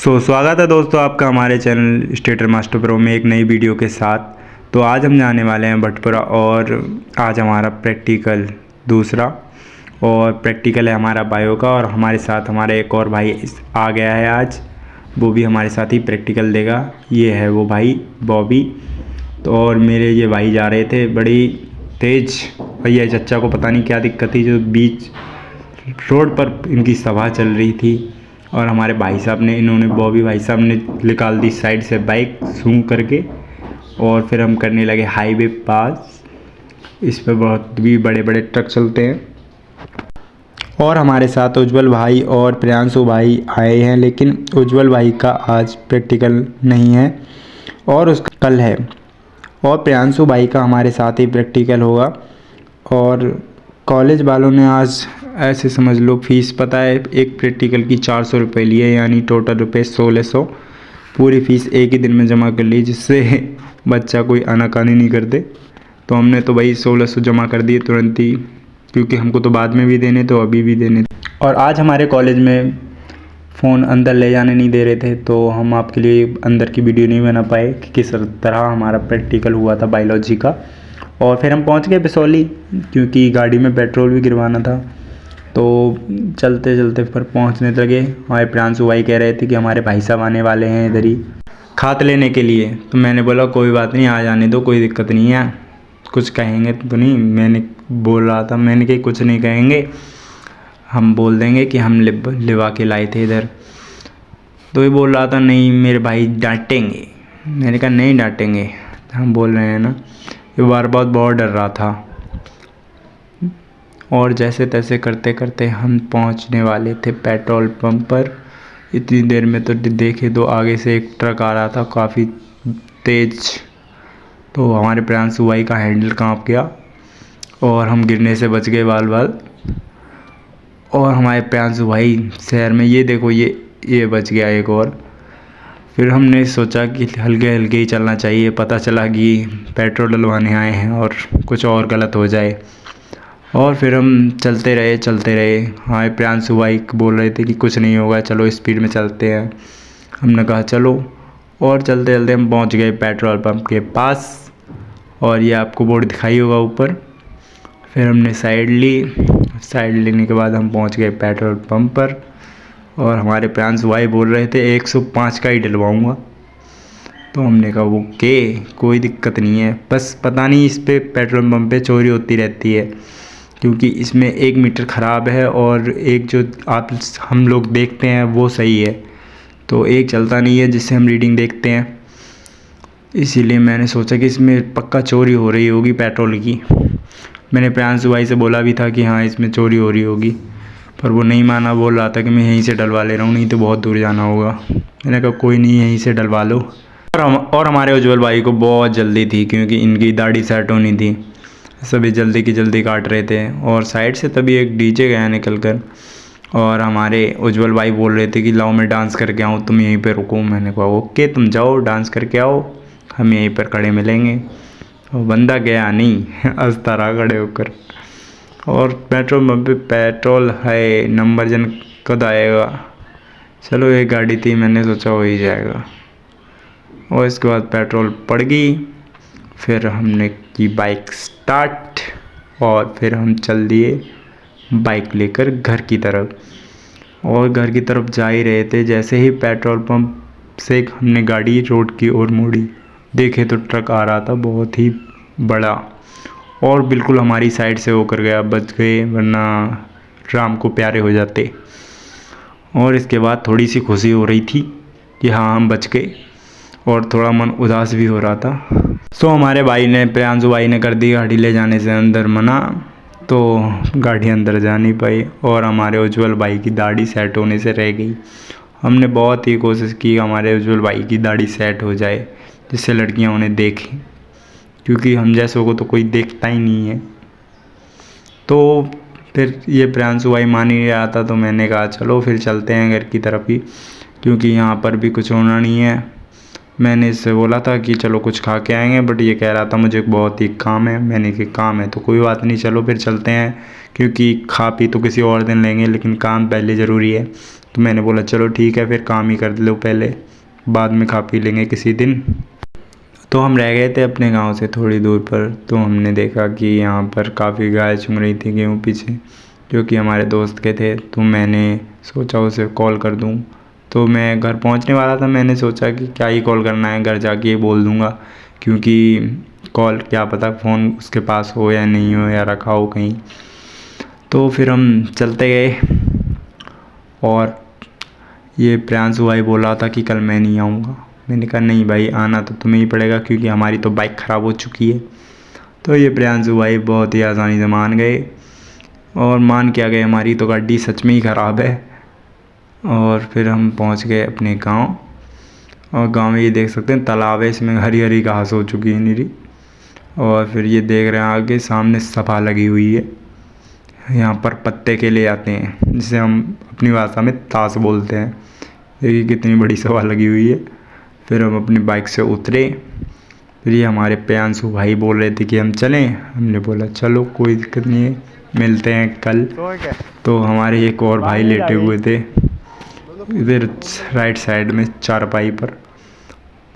स्वागत है दोस्तों आपका हमारे चैनल स्टेटर मास्टर प्रो में एक नई वीडियो के साथ। तो आज हम जाने वाले हैं भटपुरा और आज हमारा प्रैक्टिकल दूसरा और प्रैक्टिकल है हमारा बायो का। और हमारे साथ हमारा एक और भाई आ गया है आज, वो भी हमारे साथ ही प्रैक्टिकल देगा। ये है वो भाई बॉबी। तो और मेरे ये भाई जा रहे थे बड़ी तेज़। भैया चच्चा को पता नहीं क्या दिक्कत थी, जो बीच रोड पर इनकी सभा चल रही थी और हमारे भाई साहब ने बॉबी भाई साहब ने निकाल दी साइड से बाइक जूम करके। और फिर हम करने लगे हाईवे पास। इस पर बहुत भी बड़े बड़े ट्रक चलते हैं। और हमारे साथ उज्जवल भाई और प्रियांशु भाई आए हैं, लेकिन उज्जवल भाई का आज प्रैक्टिकल नहीं है और उसका कल है। और प्रियांशु भाई का हमारे साथ ही प्रैक्टिकल होगा। और कॉलेज वालों ने आज ऐसे समझ लो फीस पता है, एक प्रैक्टिकल की 400 रुपये लिए, यानी टोटल रुपये 1600 पूरी फ़ीस एक ही दिन में जमा कर ली, जिससे बच्चा कोई आनाकानी नहीं करते। तो हमने तो भाई 1600 जमा कर दिए तुरंत ही, क्योंकि हमको तो बाद में भी देने तो अभी भी देने। और आज हमारे कॉलेज में फ़ोन अंदर ले जाने नहीं दे रहे थे, तो हम आपके लिए अंदर की वीडियो नहीं बना पाए कि किस तरह हमारा प्रैक्टिकल हुआ था बायोलॉजी का। और फिर हम पहुंच गए बिसौली, क्योंकि गाड़ी में पेट्रोल भी गिरवाना था। तो चलते चलते फिर पहुंचने लगे। हमारे प्रियांशु भाई कह रहे थे कि हमारे भाई साहब आने वाले हैं इधर ही खात लेने के लिए। तो मैंने बोला कोई बात नहीं, आ जाने दो, कोई दिक्कत नहीं है, कुछ कहेंगे तो नहीं। मैंने बोल रहा था, मैंने कही कुछ नहीं कहेंगे, हम बोल देंगे कि हम लिवा के लाए थे इधर। तो ये बोल रहा था नहीं मेरे भाई डांटेंगे। मैंने कहा नहीं डांटेंगे, हम बोल रहे हैं ना। ये बार बहुत डर रहा था। और जैसे तैसे करते करते हम पहुंचने वाले थे पेट्रोल पंप पर। इतनी देर में तो देखे तो आगे से एक ट्रक आ रहा था काफ़ी तेज़। तो हमारे प्रियांशु भाई का हैंडल कांप गया और हम गिरने से बच गए बाल बाल। और हमारे प्रियांशु भाई शहर में ये देखो ये बच गया एक और। फिर हमने सोचा कि हल्के हल्के ही चलना चाहिए, पता चला कि पेट्रोल डलवाने आए हैं और कुछ और गलत हो जाए। और फिर हम चलते रहे। हमारे प्रियांशु भाई बोल रहे थे कि कुछ नहीं होगा, चलो स्पीड में चलते हैं। हमने कहा चलो। और चलते चलते हम पहुंच गए पेट्रोल पंप के पास। और ये आपको बोर्ड दिखाई होगा ऊपर। फिर हमने साइड लेने के बाद हम पहुंच गए पेट्रोल पंप पर। और हमारे प्रियांशु भाई बोल रहे थे 105 का ही डलवाऊँगा। तो हमने कहा ओके कोई दिक्कत नहीं है, बस पता नहीं इस पे पेट्रोल पंप पे चोरी होती रहती है, क्योंकि इसमें 1 मीटर ख़राब है और एक जो हम लोग देखते हैं वो सही है। तो एक चलता नहीं है जिससे हम रीडिंग देखते हैं। इसीलिए मैंने सोचा कि इसमें पक्का चोरी हो रही होगी पेट्रोल की। मैंने प्रियांशु भाई से बोला भी था कि हाँ इसमें चोरी हो रही होगी, पर वो नहीं माना। बोल रहा था कि मैं यहीं से डलवा ले रहा हूँ, नहीं तो बहुत दूर जाना होगा। मैंने कहा कोई नहीं, यहीं से डलवा लो। और हमारे उज्जवल भाई को बहुत जल्दी थी, क्योंकि इनकी दाढ़ी सेट होनी थी। सभी जल्दी की जल्दी काट रहे थे। और साइड से तभी एक डीजे गया निकल कर। और हमारे उज्जवल भाई बोल रहे थे कि लाओ मैं डांस करके आऊँ, तुम यहीं पे रुको। मैंने कहा ओके तुम जाओ डांस करके आओ, हम यहीं पर खड़े मिलेंगे। और बंदा गया नहीं, हंसता रहा खड़े होकर। और पेट्रोल पंप पे पेट्रोल है, नंबर जन कद आएगा। चलो एक गाड़ी थी, मैंने सोचा हो ही जाएगा। और इसके बाद पेट्रोल पड़ गई। फिर हमने की बाइक स्टार्ट और फिर हम चल दिए बाइक लेकर घर की तरफ। और घर की तरफ जा ही रहे थे, जैसे ही पेट्रोल पंप से हमने गाड़ी रोड की ओर मोड़ी, देखे तो ट्रक आ रहा था बहुत ही बड़ा और बिल्कुल हमारी साइड से होकर गया। बच गए, वरना राम को प्यारे हो जाते। और इसके बाद थोड़ी सी खुशी हो रही थी कि हाँ हम बच गए, और थोड़ा मन उदास भी हो रहा था। सो हमारे प्रियांशु भाई ने कर दी गाड़ी ले जाने से अंदर मना, तो गाड़ी अंदर जा नहीं पाई। और हमारे उज्जवल भाई की दाढ़ी सेट होने से रह गई। हमने बहुत ही कोशिश की हमारे उज्जवल भाई की दाढ़ी सेट हो जाए, जिससे लड़कियां उन्हें देखें, क्योंकि हम जैसों को तो कोई देखता ही नहीं है। तो फिर ये प्रियांशु भाई मान ही रहा था, तो मैंने कहा चलो फिर चलते हैं घर की तरफ ही, क्योंकि यहाँ पर भी कुछ होना नहीं है। मैंने इससे बोला था कि चलो कुछ खा के आएंगे, बट ये कह रहा था मुझे बहुत ही काम है। मैंने कहा काम है तो कोई बात नहीं, चलो फिर चलते हैं, क्योंकि खा पी तो किसी और दिन लेंगे, लेकिन काम पहले ज़रूरी है। तो मैंने बोला चलो ठीक है, फिर काम ही कर लो पहले, बाद में खा पी लेंगे किसी दिन। तो हम रह गए थे अपने गांव से थोड़ी दूर पर, तो हमने देखा कि यहाँ पर काफ़ी गाय चुन रही थी गेहूँ पीछे, जो कि हमारे दोस्त के थे। तो मैंने सोचा उसे कॉल कर दूँ। तो मैं घर पहुँचने वाला था, मैंने सोचा कि क्या ही कॉल करना है, घर जाके ही बोल दूँगा, क्योंकि कॉल क्या पता फ़ोन उसके पास हो या नहीं हो, या रखा हो कहीं। तो फिर हम चलते गए, और ये प्रियांशु भाई बोल रहा था कि कल मैं नहीं आऊँगा। मैंने कहा नहीं भाई, आना तो तुम्हें ही पड़ेगा, क्योंकि हमारी तो बाइक ख़राब हो चुकी है। तो ये प्रियांशु भाई बहुत ही आसानी से मान गए, और मान क्या गए, हमारी तो गाड़ी सच में ही ख़राब है। और फिर हम पहुंच गए अपने गांव, और गांव में ये देख सकते हैं तालाब है, इसमें हरी हरी घास हो चुकी है नीरी। और फिर ये देख रहे हैं आगे सामने सभा लगी हुई है, यहाँ पर पत्ते के ले आते हैं, जिसे हम अपनी भाषा में ताश बोलते हैं। देखिए कितनी बड़ी सभा लगी हुई है। फिर हम अपनी बाइक से उतरे, फिर ये हमारे प्रियांशु भाई बोल रहे थे कि हम चलें। हमने बोला चलो कोई दिक्कत नहीं है, मिलते हैं कल। तो हमारे एक और भाई लेटे हुए थे इधर राइट साइड में चारपाई पर,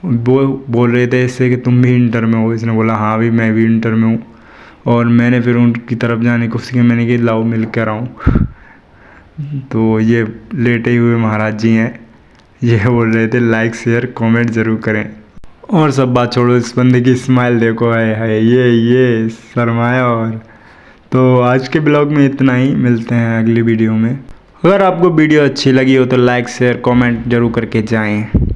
वो बोल रहे थे इससे कि तुम भी इंटर में हो। इसने बोला हाँ भाई मैं भी इंटर में हूँ। और मैंने फिर उनकी तरफ जाने की कोशिश की, मैंने कि लाओ मिल कर आऊँ। तो ये लेटे हुए महाराज जी हैं, ये बोल रहे थे लाइक शेयर कमेंट ज़रूर करें। और सब बात छोड़ो, इस बंदे की स्माइल देखो, है ये शर्माया। और तो आज के ब्लॉग में इतना ही, मिलते हैं अगली वीडियो में। अगर आपको वीडियो अच्छी लगी हो तो लाइक शेयर कमेंट जरूर करके जाएं।